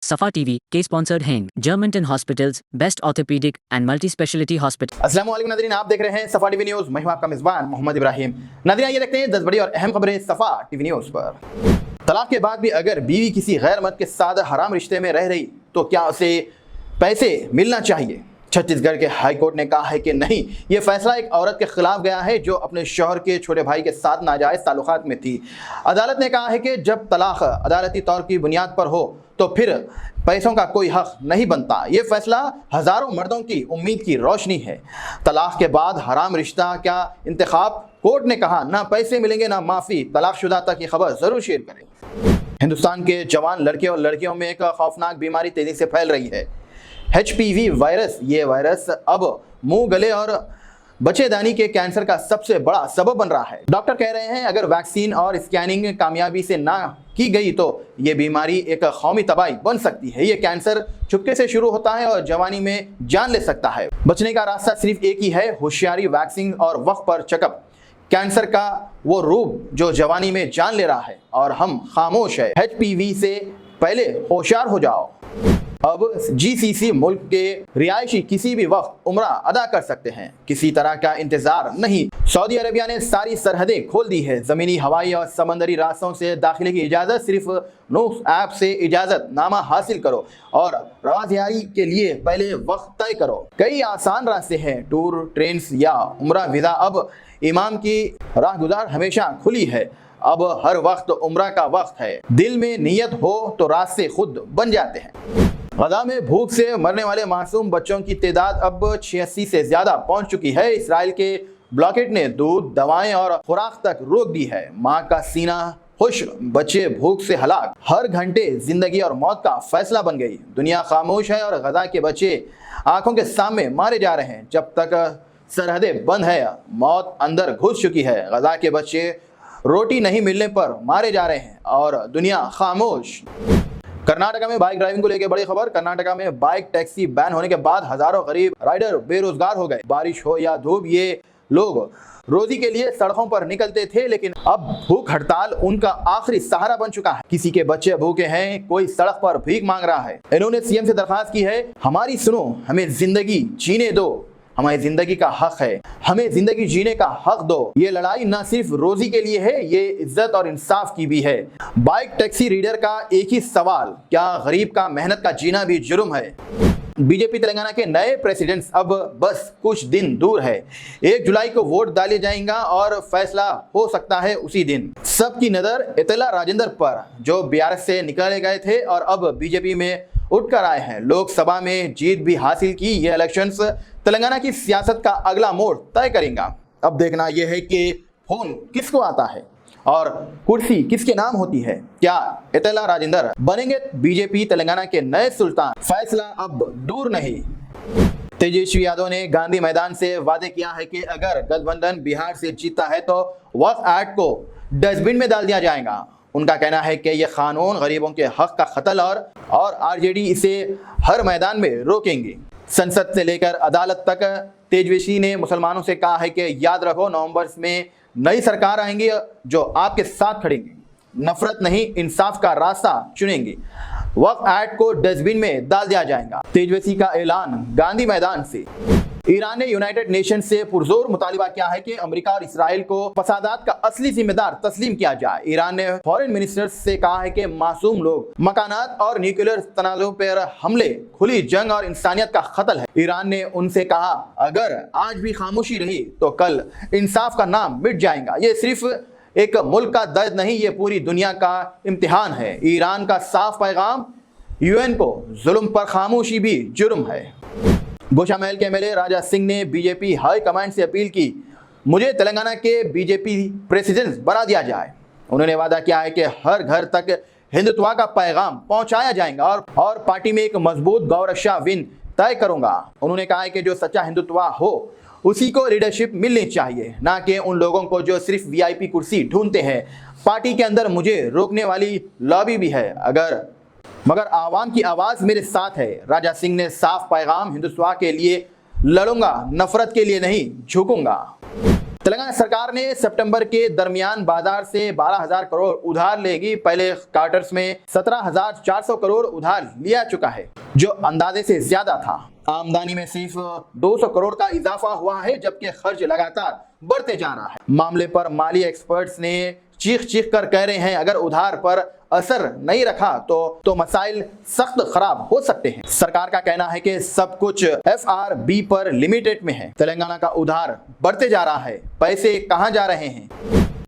Safa TV, K-sponsored हैं Germantown Hospitals, Best Orthopedic and Multi-Speciality Hospital। अस्सलाम वालेकुम नाज़रीन, आप देख रहे हैं सफा टीवी न्यूज़। मैं हूं आपका मेज़बान मोहम्मद इब्राहिम। नाज़रीन, ये देखते हैं 10 बड़ी और अहम खबरें सफा टीवी न्यूज़ पर। तलाक के बाद भी अगर बीवी किसी गैर मर्द के साथ हराम रिश्ते में रह रही तो क्या उसे पैसे मिलना चाहिए? छत्तीसगढ़ के हाई कोर्ट ने कहा है कि नहीं, ये फैसला एक औरत के खिलाफ गया है जो अपने शौहर के छोटे भाई के साथ नाजायज़ ताल्लुकात में थी। अदालत ने कहा है कि जब तलाक अदालती तौर की बुनियाद पर हो तो फिर पैसों का कोई हक नहीं बनता। ये फैसला हज़ारों मर्दों की उम्मीद की रोशनी है। तलाक के बाद हराम रिश्ता क्या इंतखाब? कोर्ट ने कहा ना पैसे मिलेंगे ना माफ़ी। तलाकशुदा तक की खबर ज़रूर शेयर करें। हिंदुस्तान के जवान लड़के और लड़कियों में एक खौफनाक बीमारी तेज़ी से फैल रही है, HPV वायरस। ये वायरस अब मुंह, गले और बच्चेदानी के कैंसर का सबसे बड़ा सबब बन रहा है। डॉक्टर कह रहे हैं अगर वैक्सीन और स्कैनिंग कामयाबी से ना की गई तो ये बीमारी एक कौमी तबाही बन सकती है। ये कैंसर चुपके से शुरू होता है और जवानी में जान ले सकता है। बचने का रास्ता सिर्फ एक ही है, होशियारी, वैक्सीन और वक्त पर चेकअप। कैंसर का वो रूप जो जवानी में जान ले रहा है और हम खामोश है। HPV से पहले होशियार हो जाओ। अब GCC मुल्क के रिहायशी किसी भी वक्त उम्रा अदा कर सकते हैं, किसी तरह का इंतजार नहीं। सऊदी अरबिया ने सारी सरहदें खोल दी है। ज़मीनी, हवाई और समंदरी रास्तों से दाखिले की इजाज़त सिर्फ नूस ऐप से इजाज़त नामा हासिल करो और रवाज़ियारी के लिए पहले वक्त तय करो। कई आसान रास्ते हैं, टूर, ट्रेन या उम्रा वीज़ा। अब इमाम की राहगुजार हमेशा खुली है। अब हर वक्त उम्रा का वक्त है। दिल में नीयत हो तो रास्ते खुद बन जाते हैं। गजा में भूख से मरने वाले मासूम बच्चों की तादाद अब 86 से ज़्यादा पहुंच चुकी है। इसराइल के ब्लॉकेट ने दूध, दवाएं और खुराक तक रोक दी है। माँ का सीना खुश, बच्चे भूख से हलाक। हर घंटे जिंदगी और मौत का फैसला बन गई। दुनिया खामोश है और गजा के बच्चे आंखों के सामने मारे जा रहे हैं। जब तक सरहदें बंद है, मौत अंदर घुस चुकी है। गजा के बच्चे रोटी नहीं मिलने पर मारे जा रहे हैं और दुनिया खामोश। कर्नाटका में बाइक ड्राइविंग को लेकर बड़ी खबर। कर्नाटका में बाइक टैक्सी बैन होने के बाद हजारों गरीब राइडर बेरोजगार हो गए। बारिश हो या धूप, ये लोग रोजी के लिए सड़कों पर निकलते थे, लेकिन अब भूख हड़ताल उनका आखिरी सहारा बन चुका है। किसी के बच्चे भूखे हैं, कोई सड़क पर भीख मांग रहा है। इन्होंने CM से दरखास्त की है, हमारी सुनो, हमें जिंदगी जीने दो, हमारी जिंदगी का हक है, हमें जिंदगी जीने का हक दो। ये लड़ाई न सिर्फ रोजी के लिए है, ये इज्जत और इंसाफ की भी है। बाइक टैक्सी रीडर का एक ही सवाल, क्या गरीब का मेहनत का जीना भी जुर्म है? बीजेपी तेलंगाना के नए प्रेसिडेंट्स अब बस कुछ दिन दूर है। 1 जुलाई को वोट डाले जाएगा और फैसला हो सकता है उसी दिन। सबकी नजर एतला राजेंद्र पर, जो BRS से निकाले गए थे और अब बीजेपी में उठकर आए हैं। लोकसभा में जीत भी हासिल की। ये इलेक्शंस तेलंगाना की सियासत का अगला मोड़ तय करेगा। अब देखना यह है कि फोन किसको आता है और कुर्सी किसके नाम होती है। क्या एतला राजेंद्र बनेंगे बीजेपी तेलंगाना के नए सुल्तान? फैसला अब दूर नहीं। तेजस्वी यादव ने गांधी मैदान से वादे किया है कि अगर गठबंधन बिहार से जीता है तो वक्फ एक्ट को डस्टबिन में डाल दिया जाएगा। उनका कहना है कि यह कानून गरीबों के हक का कत्ल और RJD इसे हर मैदान में रोकेंगे। संसद से लेकर अदालत तक तेजस्वी ने मुसलमानों से कहा है कि याद रखो, नवंबर में नई सरकार आएंगी जो आपके साथ खड़ेंगे, नफरत नहीं इंसाफ का रास्ता चुनेंगे। वक्फ एक्ट को डस्टबिन में डाल दिया जाएगा। तेजस्वी का ऐलान गांधी मैदान से। ईरान ने यूनाइटेड नेशन से पुरजोर मुतालिबा किया है कि अमेरिका और इसराइल को फसादात का असली जिम्मेदार तस्लीम किया जाए। ईरान ने फॉरेन मिनिस्टर्स से कहा है कि मासूम लोग, मकानात और न्यूक्लियर तनाज़ों पर हमले खुली जंग और इंसानियत का कत्ल है। ईरान ने उनसे कहा अगर आज भी खामोशी रही तो कल इंसाफ का नाम मिट जाएगा। ये सिर्फ एक मुल्क का दर्द नहीं, ये पूरी दुनिया का इम्तिहान है। ईरान का साफ पैगाम, UN को जुल्म पर खामोशी भी जुर्म है। गोशामहल के MLA राजा सिंह ने बीजेपी हाई कमांड से अपील की, मुझे तेलंगाना के बीजेपी प्रेसिडेंट बना दिया जाए। उन्होंने वादा किया है कि हर घर तक हिंदुत्व का पैगाम पहुंचाया जाएगा और पार्टी में एक मजबूत गौरक्षा विन तय करूंगा। उन्होंने कहा है कि जो सच्चा हिंदुत्व हो उसी को लीडरशिप मिलनी चाहिए, ना कि उन लोगों को जो सिर्फ VIP कुर्सी ढूंढते हैं। पार्टी के अंदर मुझे रोकने वाली लॉबी भी है, मगर आवाम की आवाज़ मेरे साथ है। राजा सिंह ने साफ पैगाम, हिंदुत्व के लिए लड़ूंगा, नफरत के लिए नहीं झुकूंगा। तेलंगाना सरकार ने सितंबर के दरमियान बाजार से 12,000 करोड़ उधार लेगी। पहले क्वार्टर्स में 17,400 करोड़ उधार लिया चुका है, जो अंदाजे से ज्यादा था। आमदनी में सिर्फ 200 करोड़ का इजाफा हुआ है, जबकि खर्च लगातार बढ़ते जा रहा है। मामले पर माली एक्सपर्ट्स ने चीख कर कह रहे हैं, अगर उधार पर असर नहीं रखा तो मसाइल सख्त खराब हो सकते हैं। सरकार का कहना है कि सब कुछ FRB पर लिमिटेड में है। तेलंगाना का उधार बढ़ते जा रहा है, पैसे कहां जा रहे हैं?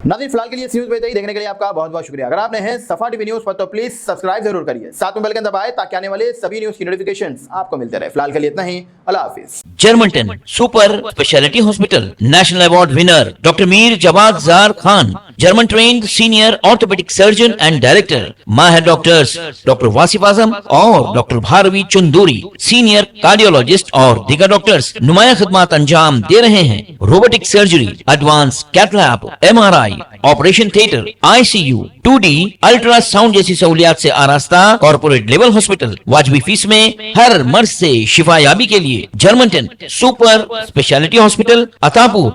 नाज़रीन, फिलहाल के लिए न्यूज़ देखने के लिए आपका बहुत बहुत शुक्रिया। अगर आपने हैं सफा टीवी न्यूज़ पर तो प्लीज सब्सक्राइब जरूर करिए, साथ में बेल आइकन दबाएं ताकि आने वाले सभी न्यूज़ की नोटिफिकेशंस आपको मिलते रहे। फिलहाल के लिए इतना ही, अल्लाह हाफिज। Germanten super speciality hospital, national award winner doctor Mir Jawad Jar Khan, German trained senior orthopaedic surgeon and director, माहिर डॉक्टर्स डॉक्टर वासिफ आजम और doctor Bharavi Chanduri, senior cardiologist और दीगर डॉक्टर्स नुमाया खिदमत अंजाम दे रहे हैं। Robotic surgery, advance cath lab, MRI, operation theatre, ICU, 2D ultrasound जैसी सहूलियात से आरास्ता कॉर्पोरेट लेवल हॉस्पिटल, वाजबी फीस में हर मर्ज से शिफायाबी के लिए Germanton super speciality hospital, Attapur,